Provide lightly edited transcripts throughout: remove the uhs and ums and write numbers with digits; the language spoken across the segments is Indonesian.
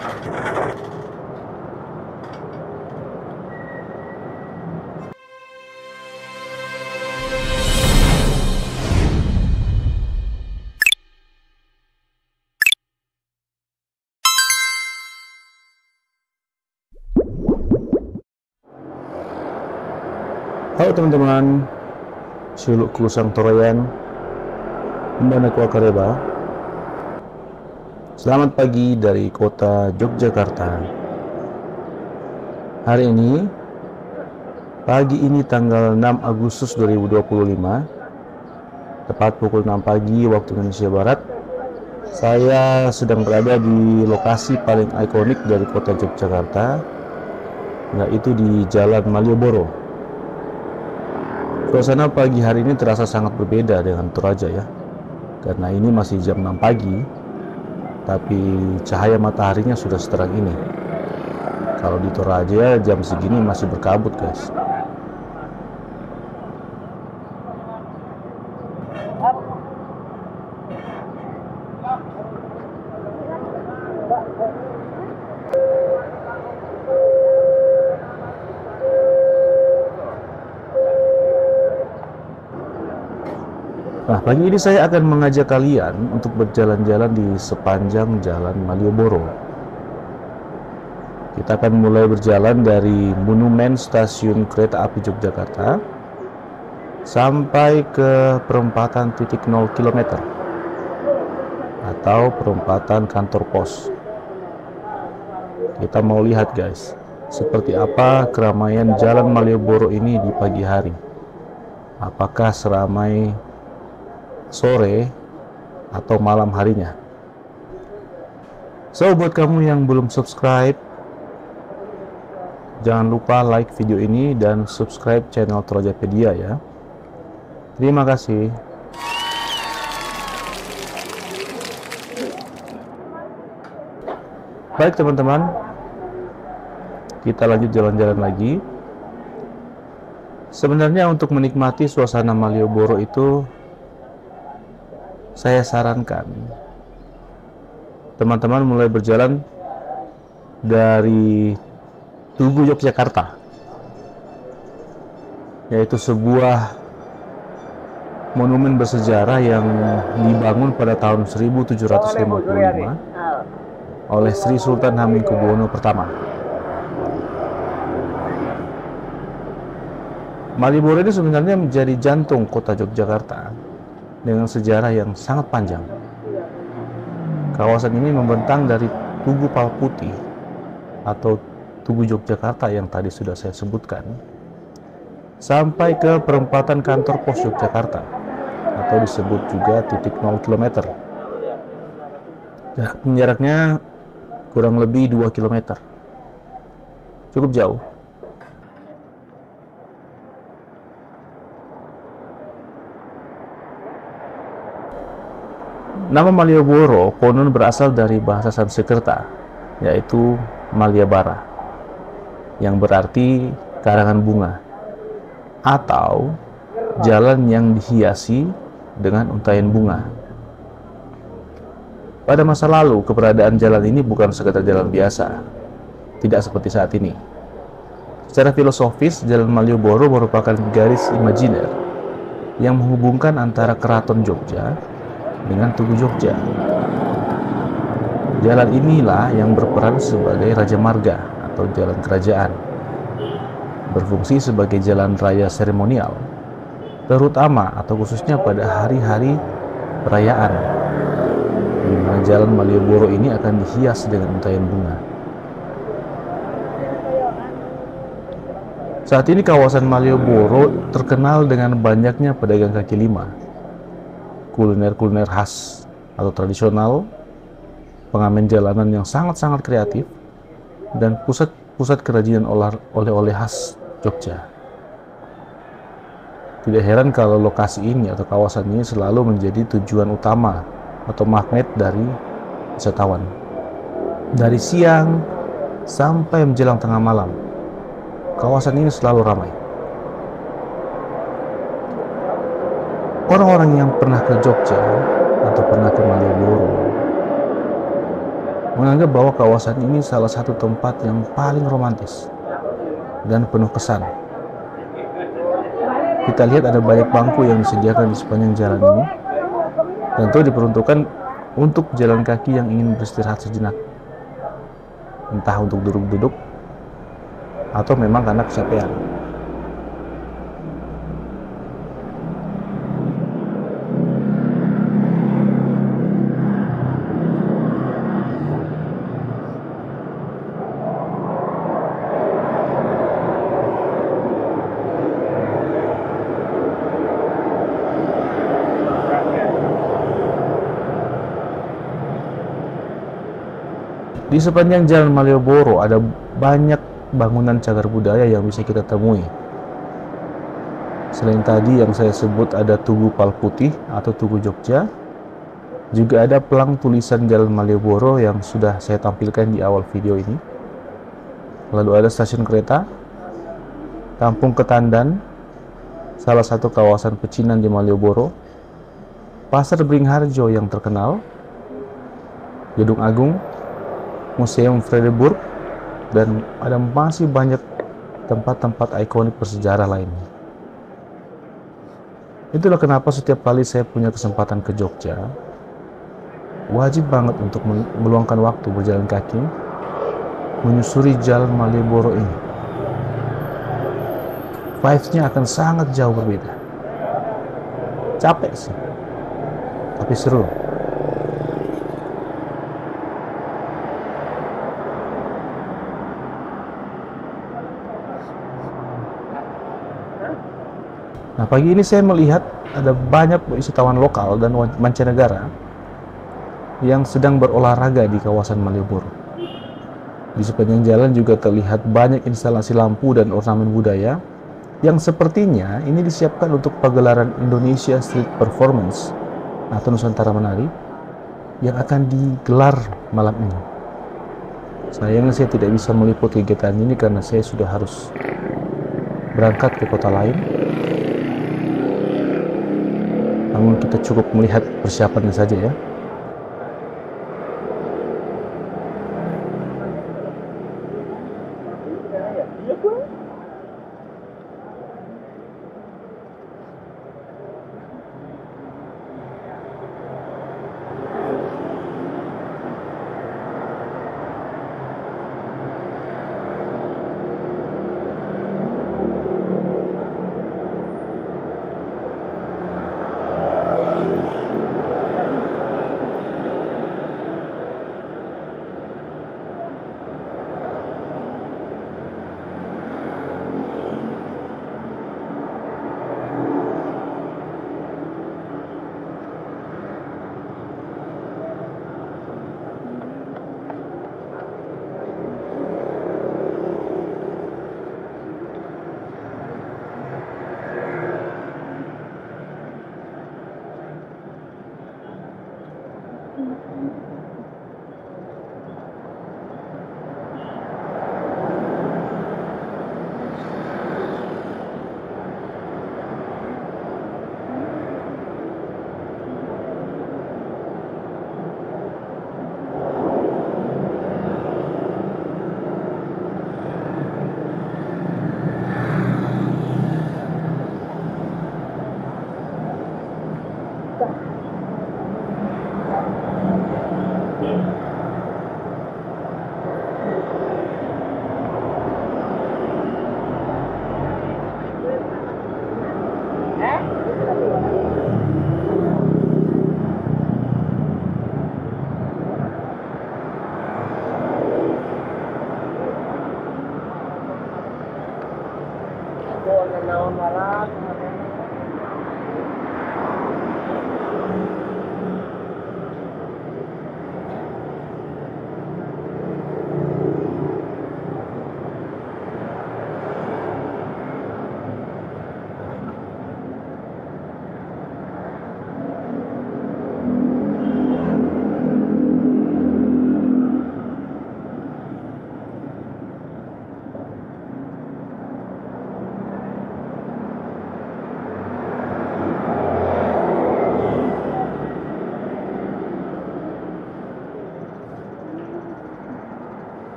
Halo teman-teman, Suluk Kusang Toroyan, Mbana Kuakareba. Selamat pagi dari kota Yogyakarta. Hari ini, pagi ini tanggal 6 Agustus 2025, tepat pukul 6 pagi waktu Indonesia Barat, saya sedang berada di lokasi paling ikonik dari kota Yogyakarta, yaitu di Jalan Malioboro. Suasana pagi hari ini terasa sangat berbeda dengan Toraja ya, karena ini masih jam 6 pagi, tapi cahaya mataharinya sudah seterang ini. Kalau di Toraja jam segini masih berkabut guys. Nah, pagi ini saya akan mengajak kalian untuk berjalan-jalan di sepanjang Jalan Malioboro. Kita akan mulai berjalan dari Monumen Stasiun Kereta Api Yogyakarta sampai ke perempatan 0 km atau perempatan kantor pos. Kita mau lihat guys, seperti apa keramaian Jalan Malioboro ini di pagi hari. Apakah seramai sore atau malam harinya. So, buat kamu yang belum subscribe, jangan lupa like video ini dan subscribe channel Torajapedia ya. Terima kasih. Baik teman-teman, kita lanjut jalan-jalan lagi. Sebenarnya untuk menikmati suasana Malioboro itu, saya sarankan teman-teman mulai berjalan dari Tugu Yogyakarta, yaitu sebuah monumen bersejarah yang dibangun pada tahun 1755 oleh Sri Sultan Hamengkubuwono I. Malioboro ini sebenarnya menjadi jantung kota Yogyakarta dengan sejarah yang sangat panjang. Kawasan ini membentang dari Tugu Palputih atau Tugu Yogyakarta yang tadi sudah saya sebutkan sampai ke perempatan kantor pos Yogyakarta atau disebut juga titik 0 km. Jaraknya kurang lebih 2 km. Cukup jauh. Nama Malioboro konon berasal dari bahasa Sanskerta, yaitu Maliabara, yang berarti karangan bunga, atau jalan yang dihiasi dengan untaian bunga. Pada masa lalu, keberadaan jalan ini bukan sekedar jalan biasa, tidak seperti saat ini. Secara filosofis, Jalan Malioboro merupakan garis imajiner yang menghubungkan antara Keraton Jogja dengan Tugu Jogja. Jalan inilah yang berperan sebagai Raja Marga atau jalan kerajaan, berfungsi sebagai jalan raya seremonial, terutama atau khususnya pada hari-hari perayaan, di mana Jalan Malioboro ini akan dihias dengan untaian bunga. Saat ini kawasan Malioboro terkenal dengan banyaknya pedagang kaki lima, kuliner-kuliner khas atau tradisional, pengamen jalanan yang sangat-sangat kreatif, dan pusat-pusat kerajinan oleh-oleh khas Jogja. Tidak heran kalau lokasi ini atau kawasan ini selalu menjadi tujuan utama atau magnet dari wisatawan. Dari siang sampai menjelang tengah malam, kawasan ini selalu ramai. Orang-orang yang pernah ke Jogja atau pernah ke Malioboro menganggap bahwa kawasan ini salah satu tempat yang paling romantis dan penuh kesan. Kita lihat ada banyak bangku yang disediakan di sepanjang jalan ini. Tentu diperuntukkan untuk jalan kaki yang ingin beristirahat sejenak. Entah untuk duduk-duduk atau memang karena kecapean. Di sepanjang Jalan Malioboro ada banyak bangunan cagar budaya yang bisa kita temui. Selain tadi yang saya sebut ada Tugu Palputih atau Tugu Jogja, juga ada pelang tulisan Jalan Malioboro yang sudah saya tampilkan di awal video ini. Lalu ada stasiun kereta, Kampung Ketandan, salah satu kawasan pecinan di Malioboro, Pasar Beringharjo yang terkenal, Gedung Agung, Museum Vredenburg, dan ada masih banyak tempat-tempat ikonik bersejarah lainnya. Itulah kenapa setiap kali saya punya kesempatan ke Jogja, wajib banget untuk meluangkan waktu berjalan kaki menyusuri Jalan Malioboro ini. Vibes-nya akan sangat jauh berbeda. Capek sih, tapi seru. Nah, pagi ini saya melihat ada banyak wisatawan lokal dan mancanegara yang sedang berolahraga di kawasan Malioboro. Di sepanjang jalan juga terlihat banyak instalasi lampu dan ornamen budaya yang sepertinya ini disiapkan untuk pagelaran Indonesia Street Performance atau Nusantara Menari yang akan digelar malam ini. Sayangnya saya tidak bisa meliput kegiatan ini karena saya sudah harus berangkat ke kota lain. Namun kita cukup melihat persiapannya saja ya.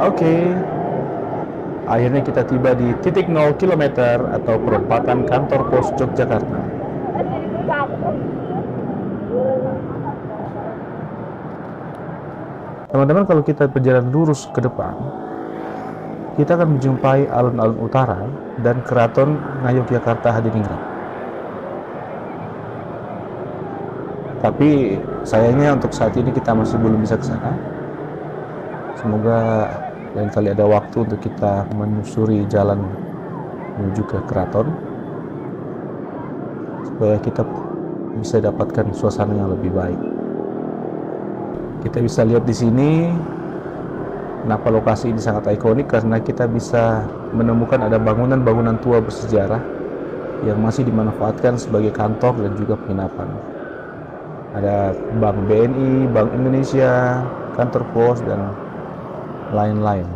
Oke, akhirnya kita tiba di titik 0 km atau perempatan kantor pos Yogyakarta. Teman-teman, kalau kita berjalan lurus ke depan, kita akan menjumpai alun-alun utara dan Keraton Ngayogyakarta Hadiningrat. Tapi sayangnya untuk saat ini kita masih belum bisa ke sana. Semoga lain kali ada waktu untuk kita menyusuri jalan menuju ke keraton supaya kita bisa dapatkan suasana yang lebih baik. Kita bisa lihat di sini kenapa lokasi ini sangat ikonik, karena kita bisa menemukan ada bangunan-bangunan tua bersejarah yang masih dimanfaatkan sebagai kantor dan juga penginapan. Ada Bank BNI, Bank Indonesia, kantor pos, dan lain-lain.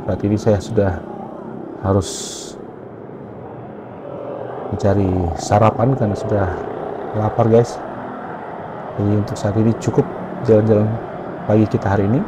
Saat ini saya sudah harus mencari sarapan karena sudah lapar, guys. Jadi untuk saat ini cukup jalan-jalan pagi kita hari ini.